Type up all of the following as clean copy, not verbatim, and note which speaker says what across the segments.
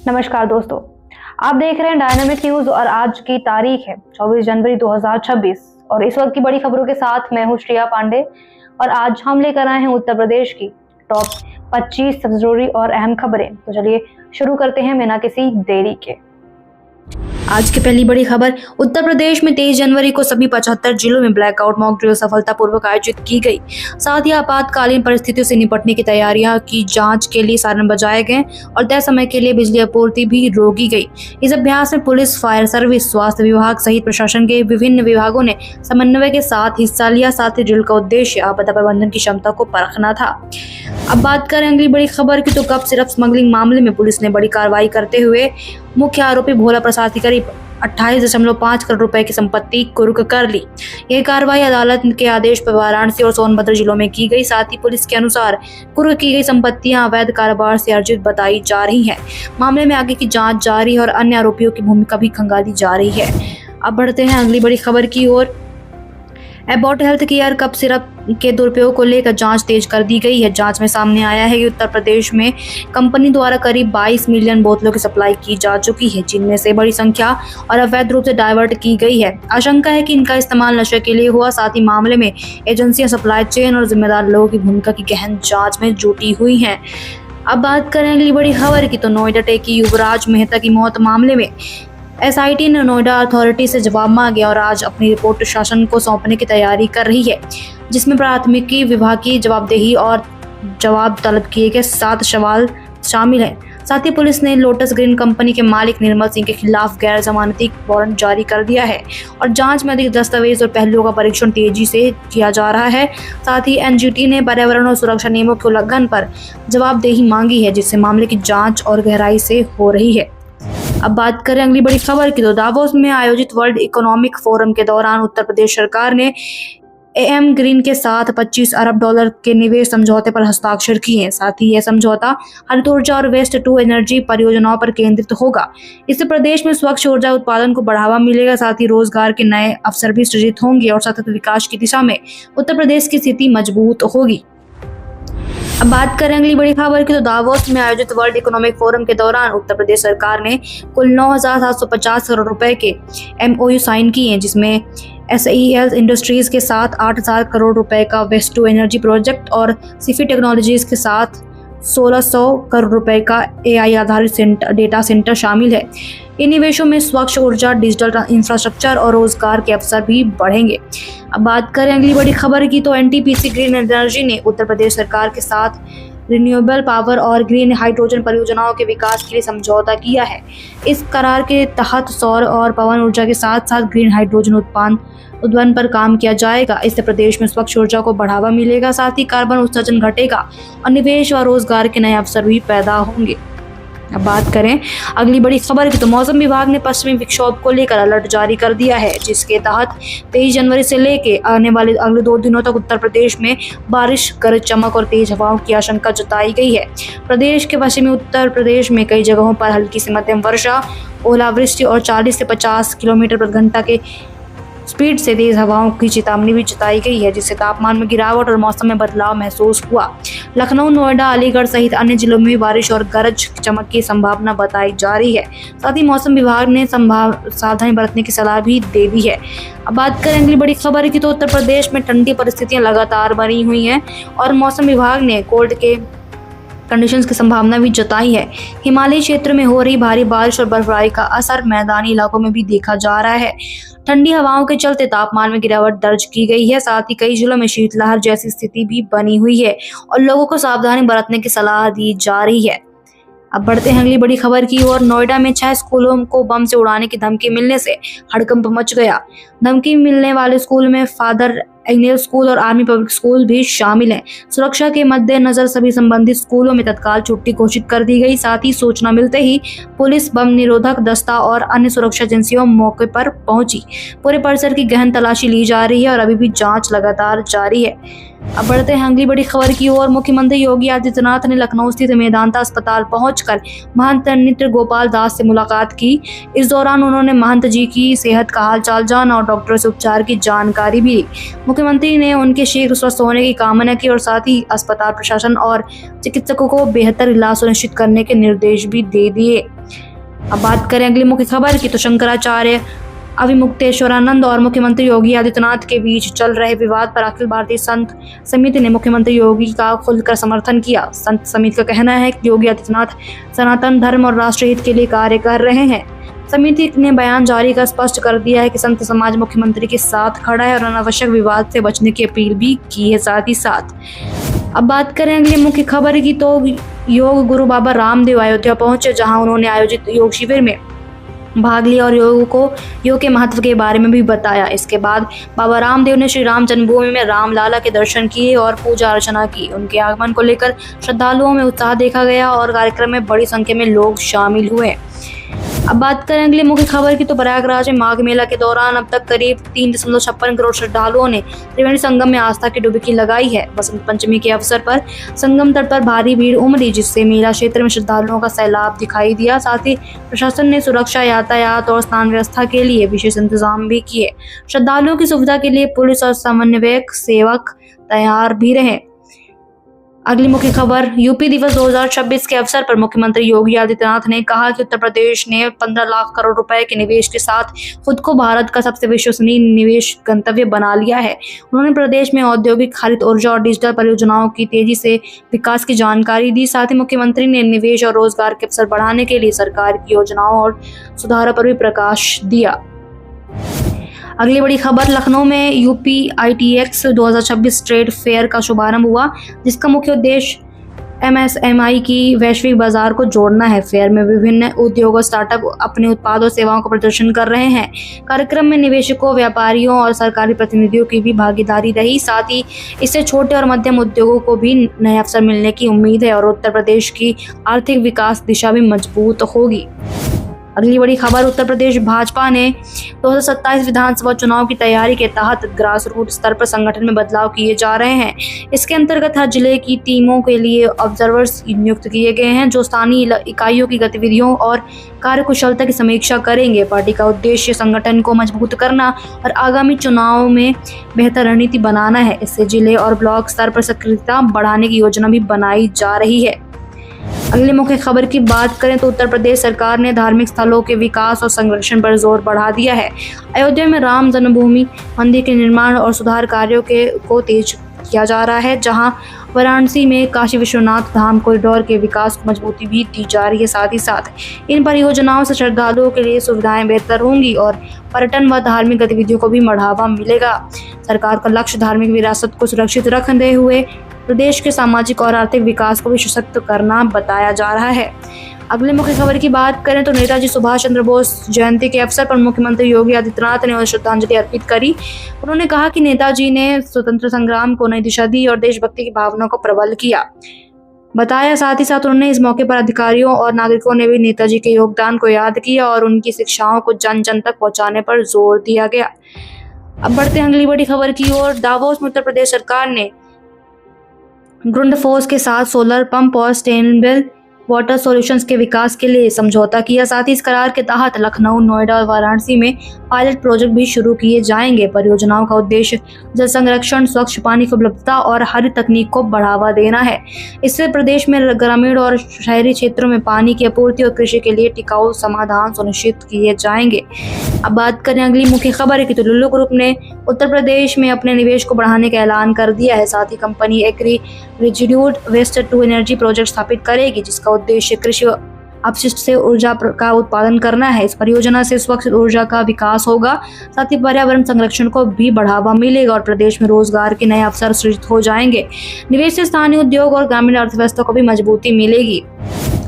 Speaker 1: नमस्कार दोस्तों, आप देख रहे हैं डायनामिक न्यूज और आज की तारीख है 24 जनवरी 2026 और इस वक्त की बड़ी खबरों के साथ मैं हूं श्रेया पांडे और आज हम लेकर आए हैं उत्तर प्रदेश की टॉप 25 सबसे जरूरी और अहम खबरें। तो चलिए शुरू करते हैं बिना किसी देरी के। आज की पहली बड़ी खबर, उत्तर प्रदेश में 23 जनवरी को सभी 75 जिलों में ब्लैकआउट मॉक ड्रिल सफलतापूर्वक आयोजित की गई। साथ ही आपातकालीन परिस्थितियों से निपटने की तैयारियां की जांच के लिए साधन बजाए गए और तय समय के लिए बिजली आपूर्ति भी रोकी गई। इस अभ्यास में पुलिस, फायर सर्विस, स्वास्थ्य विभाग सहित प्रशासन के विभिन्न विभागों ने समन्वय के साथ हिस्सा लिया। साथ ही ड्रिल का उद्देश्य आपदा प्रबंधन की क्षमता को परखना था। अब बात करें अगली बड़ी खबर की, तो कप सिरप स्मगलिंग मामले में पुलिस ने बड़ी कार्रवाई करते हुए मुख्य आरोपी भोला प्रसाद की करीब 28.5 करोड़ रुपए की संपत्ति कुर्क कर ली। यह कार्रवाई अदालत के आदेश पर वाराणसी और सोनभद्र जिलों में की गई। साथ ही पुलिस के अनुसार कुर्क की गई संपत्तियां अवैध कारोबार से अर्जित बताई जा रही हैं। मामले में आगे की जांच जारी है और अन्य आरोपियों की भूमिका भी खंगाली जा रही है। अब बढ़ते हैं अगली बड़ी खबर की ओर। Abbott health care cough syrup के दुरुपयोग को लेकर जांच तेज कर दी गई है। जांच में सामने आया है कि उत्तर प्रदेश में कंपनी द्वारा करीब 22 मिलियन बोतलों की सप्लाई की जा चुकी है, जिनमें से बड़ी संख्या और अवैध रूप से डाइवर्ट की गई है। आशंका है कि इनका इस्तेमाल नशे के लिए हुआ। साथ ही मामले में एजेंसियां, सप्लाई चेन और जिम्मेदार लोगों की भूमिका की गहन जाँच में जुटी हुई है। अब बात करें अगली बड़ी खबर की, तो नोएडा टेकी युवराज मेहता की मौत मामले में एसआईटी ने नोएडा अथॉरिटी से जवाब मांगे और आज अपनी रिपोर्ट शासन को सौंपने की तैयारी कर रही है, जिसमें प्राथमिकी, विभागीय जवाबदेही और जवाब तलब किए गए 7 सवाल शामिल हैं। साथ ही पुलिस ने लोटस ग्रीन कंपनी के मालिक निर्मल सिंह के खिलाफ गैर जमानती वारंट जारी कर दिया है और जांच में अधिक दस्तावेज और पहलुओं का परीक्षण तेजी से किया जा रहा है। साथ ही एनजीटी ने पर्यावरण और सुरक्षा नियमों के उल्लंघन पर जवाबदेही मांगी है, जिससे मामले की जाँच और गहराई से हो रही है। अब बात करें अगली बड़ी खबर की, तो दावोस में आयोजित वर्ल्ड इकोनॉमिक फोरम के दौरान उत्तर प्रदेश सरकार ने एम ग्रीन के साथ 25 अरब डॉलर के निवेश समझौते पर हस्ताक्षर किए हैं। साथ ही यह समझौता हरित ऊर्जा और वेस्ट टू एनर्जी परियोजनाओं पर केंद्रित होगा। इससे प्रदेश में स्वच्छ ऊर्जा उत्पादन को बढ़ावा मिलेगा। साथ ही रोजगार के नए अवसर भी सृजित होंगे और सतत विकास की दिशा में उत्तर प्रदेश की स्थिति मजबूत होगी। अब बात करें अगली बड़ी खबर की, तो दावोस में आयोजित वर्ल्ड इकोनॉमिक फोरम के दौरान उत्तर प्रदेश सरकार ने कुल 9,750 करोड़ रुपए के MOU साइन किए हैं, जिसमें SEL इंडस्ट्रीज के साथ 8,000 करोड़ रुपए का वेस्ट टू एनर्जी प्रोजेक्ट और सिफी टेक्नोलॉजीज के साथ 1,600 करोड़ रुपए का AI आधारित डेटा सेंटर शामिल है। इन निवेशों में स्वच्छ ऊर्जा, डिजिटल इंफ्रास्ट्रक्चर और रोजगार के अवसर भी बढ़ेंगे। अब बात करें अगली बड़ी खबर की, तो NTPC ग्रीन एनर्जी ने उत्तर प्रदेश सरकार के साथ रिन्यूएबल पावर और ग्रीन हाइड्रोजन परियोजनाओं के विकास के लिए समझौता किया है। इस करार के तहत सौर और पवन ऊर्जा के साथ साथ ग्रीन हाइड्रोजन उत्पादन पर काम किया जाएगा। इससे प्रदेश में स्वच्छ ऊर्जा को बढ़ावा मिलेगा। साथ ही कार्बन उत्सर्जन घटेगा और निवेश और रोजगार के नए अवसर भी पैदा होंगे। अब बात करें अगली बड़ी खबर की, तो मौसम विभाग ने पश्चिमी विक्षोभ को लेकर अलर्ट जारी कर दिया है, जिसके तहत 23 जनवरी से लेकर आने वाले अगले 2 दिनों तक उत्तर प्रदेश में बारिश, गरज चमक और तेज हवाओं की आशंका जताई गई है। प्रदेश के पश्चिमी उत्तर प्रदेश में कई जगहों पर हल्की से मध्यम वर्षा, ओलावृष्टि और 40 से 50 किलोमीटर प्रति घंटा के स्पीड से तेज हवाओं की चेतावनी भी जताई गई है, जिससे तापमान में गिरावट और मौसम में बदलाव महसूस हुआ। लखनऊ, नोएडा, अलीगढ़ सहित अन्य जिलों में बारिश और गरज चमक की संभावना बताई जा रही है। साथ ही मौसम विभाग ने सावधानी बरतने की सलाह भी दे दी है। अब बात करें अगली बड़ी खबर की, तो उत्तर प्रदेश में ठंडी परिस्थितियां लगातार बनी हुई हैं और मौसम विभाग ने कोल्ड के कंडीशंस की संभावना भी जताई है। हिमालयी क्षेत्र में हो रही भारी बारिश और बर्फबारी का असर मैदानी इलाकों में भी देखा जा रहा है। ठंडी हवाओं के चलते तापमान में गिरावट दर्ज की गई है। साथ ही कई जिलों में शीतलहर जैसी स्थिति भी बनी हुई है और लोगों को सावधानी बरतने की सलाह दी जा रही है। अब बढ़ते हैं अगली बड़ी खबर की ओर। नोएडा में 6 स्कूलों को बम से उड़ाने की धमकी मिलने से हड़कंप मच गया। धमकी मिलने वाले स्कूल में फादर एंगल स्कूल और आर्मी पब्लिक स्कूल भी शामिल हैं। सुरक्षा के मद्देनजर सभी संबंधित स्कूलों में तत्काल छुट्टी घोषित कर दी गई। साथ ही सूचना मिलते ही पुलिस, बम निरोधक दस्ता और अन्य सुरक्षा एजेंसियों मौके पर पहुंची। पूरे परिसर की गहन तलाशी ली जा रही है और अभी भी जांच लगातार जारी है। अब बढ़ते हैं अगली बड़ी खबर की ओर। मुख्यमंत्री योगी आदित्यनाथ ने लखनऊ स्थित मेदांता अस्पताल पहुंचकर महंत नृत्य गोपाल दास से मुलाकात की। इस दौरान उन्होंने महंत जी की सेहत का हालचाल जाना और डॉक्टरों से उपचार की जानकारी भी ली। मुख्यमंत्री ने उनके शीघ्र स्वस्थ होने की कामना की और साथ ही अस्पताल प्रशासन और चिकित्सकों को बेहतर इलाज सुनिश्चित करने के निर्देश भी दे दिए। अब बात करें अगली मुख्य खबर की, तो शंकराचार्य अविमुक्तेश्वरानंद और मुख्यमंत्री योगी आदित्यनाथ के बीच चल रहे विवाद पर अखिल भारतीय संत समिति ने मुख्यमंत्री योगी का खुलकर समर्थन किया। संत समिति का कहना है कि योगी आदित्यनाथ सनातन धर्म और राष्ट्र हित के लिए कार्य कर रहे हैं। समिति ने बयान जारी कर स्पष्ट कर दिया है कि संत समाज मुख्यमंत्री के साथ खड़ा है और अनावश्यक विवाद से बचने की अपील भी की है। साथ ही साथ अब बात करें अगली मुख्य खबर की, तो योग गुरु बाबा रामदेव अयोध्या पहुंचे, जहां उन्होंने आयोजित योग शिविर में भाग लिया और योग के महत्व के बारे में भी बताया। इसके बाद बाबा रामदेव ने श्री राम जन्मभूमि में रामलाला के दर्शन किए और पूजा अर्चना की। उनके आगमन को लेकर श्रद्धालुओं में उत्साह देखा गया और कार्यक्रम में बड़ी संख्या में लोग शामिल हुए। अब बात करें अगली मुख्य खबर की, तो प्रयागराज में माघ मेला के दौरान अब तक करीब 3.56 करोड़ श्रद्धालुओं ने त्रिवेणी संगम में आस्था की डुबकी लगाई है। बसंत पंचमी के अवसर पर संगम तट पर भारी भीड़ उमड़ी, जिससे मेला क्षेत्र में श्रद्धालुओं का सैलाब दिखाई दिया। साथ ही प्रशासन ने सुरक्षा, यातायात और स्नान व्यवस्था के लिए विशेष इंतजाम भी किए। श्रद्धालुओं की सुविधा के लिए पुलिस और समन्वयक सेवक तैयार भी रहे। अगली मुख्य खबर, यूपी दिवस 2026 के अवसर पर मुख्यमंत्री योगी आदित्यनाथ ने कहा कि उत्तर प्रदेश ने 15 लाख करोड़ रुपए के निवेश के साथ खुद को भारत का सबसे विश्वसनीय निवेश गंतव्य बना लिया है। उन्होंने प्रदेश में औद्योगिक, हरित ऊर्जा और डिजिटल परियोजनाओं की तेजी से विकास की जानकारी दी। साथ ही मुख्यमंत्री ने निवेश और रोजगार के अवसर बढ़ाने के लिए सरकार की योजनाओं और सुधारों पर भी प्रकाश दिया। अगली बड़ी खबर, लखनऊ में यूपी ITX 2026 ट्रेड फेयर का शुभारंभ हुआ, जिसका मुख्य उद्देश्य MSMI की वैश्विक बाजार को जोड़ना है। फेयर में विभिन्न उद्योग और स्टार्टअप अपने उत्पादों सेवाओं का प्रदर्शन कर रहे हैं। कार्यक्रम में निवेशकों, व्यापारियों और सरकारी प्रतिनिधियों की भी भागीदारी रही। साथ ही इससे छोटे और मध्यम उद्योगों को भी नए अवसर मिलने की उम्मीद है और उत्तर प्रदेश की आर्थिक विकास दिशा भी मजबूत होगी। अगली बड़ी खबर, उत्तर प्रदेश भाजपा ने 2027 विधानसभा चुनाव की तैयारी के तहत ग्रास रूट स्तर पर संगठन में बदलाव किए जा रहे हैं। इसके अंतर्गत हर जिले की टीमों के लिए ऑब्जर्वर्स नियुक्त किए गए हैं, जो स्थानीय इकाइयों की गतिविधियों और कार्यकुशलता की समीक्षा करेंगे। पार्टी का उद्देश्य संगठन को मजबूत करना और आगामी चुनाव में बेहतर रणनीति बनाना है। इससे जिले और ब्लॉक स्तर पर सक्रियता बढ़ाने की योजना भी बनाई जा रही है। अगली मुख्य खबर की बात करें तो उत्तर प्रदेश सरकार ने धार्मिक स्थलों के विकास और संरक्षण पर जोर बढ़ा दिया है। अयोध्या में राम जन्मभूमि मंदिर के निर्माण और सुधार कार्यों को तेज किया जा रहा है, जहां वाराणसी में काशी विश्वनाथ धाम कॉरिडोर के विकास को मजबूती भी दी जा रही है। साथ ही साथ इन परियोजनाओं से श्रद्धालुओं के लिए सुविधाएं बेहतर होंगी और पर्यटन व धार्मिक गतिविधियों को भी बढ़ावा मिलेगा। सरकार का लक्ष्य धार्मिक विरासत को सुरक्षित रखते हुए प्रदेश के सामाजिक और आर्थिक विकास को भी सशक्त करना बताया जा रहा है। अगले मुख्य खबर की बात करें तो नेताजी सुभाष चंद्र बोस जयंती के अवसर पर मुख्यमंत्री योगी आदित्यनाथ ने उन्हें श्रद्धांजलि अर्पित करी। उन्होंने कहा कि नेताजी ने स्वतंत्र संग्राम को नई दिशा दी और देशभक्ति की भावना को प्रबल किया बताया। साथ ही साथ उन्होंने इस मौके पर अधिकारियों और नागरिकों ने भी नेताजी के योगदान को याद किया और उनकी शिक्षाओं को जन जन तक पहुंचाने पर जोर दिया गया। अब बढ़ते हैं अगली बड़ी खबर की ओर। दावोस में उत्तर प्रदेश सरकार ने ग्रुंडफोस के साथ सोलर पंप और सस्टेनेबल वाटर सॉल्यूशंस के विकास के लिए समझौता किया। साथ ही इस करार के तहत लखनऊ, नोएडा और वाराणसी में पायलट प्रोजेक्ट भी शुरू किए जाएंगे। परियोजनाओं का उद्देश्य जल संरक्षण, स्वच्छ पानी की उपलब्धता और हरित तकनीक को बढ़ावा देना है। इससे प्रदेश में ग्रामीण और शहरी क्षेत्रों में पानी की आपूर्ति और कृषि के लिए टिकाऊ समाधान सुनिश्चित किए जाएंगे। अब बात करें अगली मुख्य खबर की तो लुल्लू ग्रुप ने उत्तर प्रदेश में अपने निवेश को बढ़ाने का ऐलान कर दिया है। साथ ही company agri residue waste to energy project स्थापित करेगी, जिसका उद्देश्य कृषि अपशिष्ट से ऊर्जा का उत्पादन करना है। इस परियोजना से स्वच्छ ऊर्जा का विकास होगा, साथ ही पर्यावरण संरक्षण को भी बढ़ावा मिलेगा और प्रदेश में रोजगार के नए अवसर सृजित हो जाएंगे। निवेश से स्थानीय उद्योग और ग्रामीण अर्थव्यवस्था को भी मजबूती मिलेगी।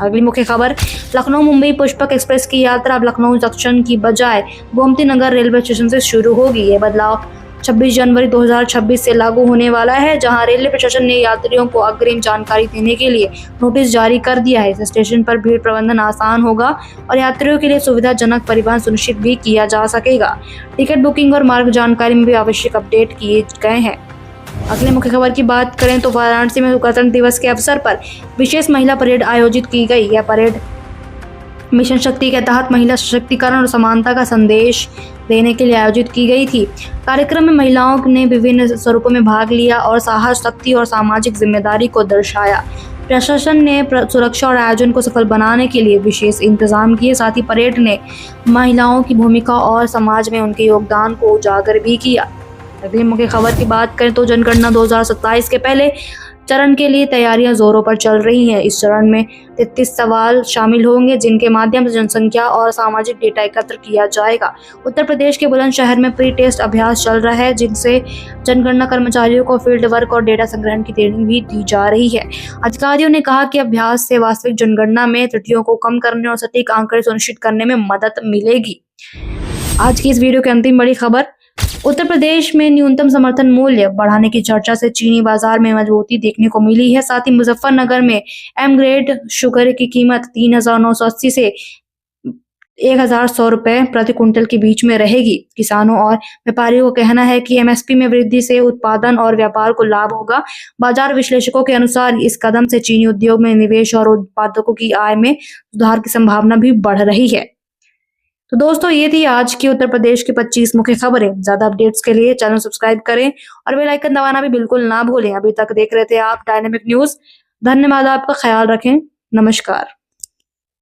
Speaker 1: अगली मुख्य खबर, लखनऊ मुंबई पुष्पक एक्सप्रेस की यात्रा अब लखनऊ जंक्शन की बजाय गोमती नगर रेलवे स्टेशन से शुरू होगी। यह बदलाव 26 जनवरी 2026 से लागू होने वाला है, जहां रेलवे प्रशासन ने यात्रियों को अग्रिम जानकारी देने के लिए नोटिस जारी कर दिया है। इस स्टेशन पर भीड़ प्रबंधन आसान होगा और यात्रियों के लिए सुविधाजनक परिवहन सुनिश्चित भी किया जा सकेगा। टिकट बुकिंग और मार्ग जानकारी में भी आवश्यक अपडेट किए गए हैं। अगले मुख्य खबर की बात करें तो वाराणसी में गणतंत्र दिवस के अवसर पर विशेष महिला परेड आयोजित की गई। यह परेड मिशन शक्ति के तहत महिला सशक्तिकरण और समानता का संदेश देने के लिए आयोजित की गई थी। कार्यक्रम में महिलाओं ने विभिन्न स्वरूपों में भाग लिया और साहस, शक्ति और सामाजिक जिम्मेदारी को दर्शाया। प्रशासन ने सुरक्षा और आयोजन को सफल बनाने के लिए विशेष इंतजाम किए। साथ ही परेड ने महिलाओं की भूमिका और समाज में उनके योगदान को उजागर भी किया। अगली मुख्य खबर की बात करें तो जनगणना 2027 के पहले चरण के लिए तैयारियां जोरों पर चल रही हैं। इस चरण में 33 सवाल शामिल होंगे, जिनके माध्यम से जनसंख्या और सामाजिक डेटा एकत्र किया जाएगा। उत्तर प्रदेश के बुलंदशहर में प्री टेस्ट अभ्यास चल रहा है, जिनसे जनगणना कर्मचारियों को फील्ड वर्क और डेटा संग्रहण की ट्रेनिंग भी दी जा रही है। अधिकारियों ने कहा कि अभ्यास से वास्तविक जनगणना में त्रुटियों को कम करने और सटीक आंकड़े सुनिश्चित करने में मदद मिलेगी। आज की इस वीडियो की अंतिम बड़ी खबर, उत्तर प्रदेश में न्यूनतम समर्थन मूल्य बढ़ाने की चर्चा से चीनी बाजार में मजबूती देखने को मिली है। साथ ही मुजफ्फरनगर में एम ग्रेड शुगर की कीमत 3,980 से 1,100 रुपए प्रति क्विंटल के बीच में रहेगी। किसानों और व्यापारियों का कहना है कि एमएसपी में वृद्धि से उत्पादन और व्यापार को लाभ होगा। बाजार विश्लेषकों के अनुसार इस कदम से चीनी उद्योग में निवेश और उत्पादकों की आय में सुधार की संभावना भी बढ़ रही है। तो दोस्तों, ये थी आज की उत्तर प्रदेश की 25 मुख्य खबरें। ज्यादा अपडेट्स के लिए चैनल सब्सक्राइब करें और बेल आइकन दबाना भी बिल्कुल ना भूलें। अभी तक देख रहे थे आप डायनेमिक न्यूज। धन्यवाद, आपका ख्याल रखें। नमस्कार।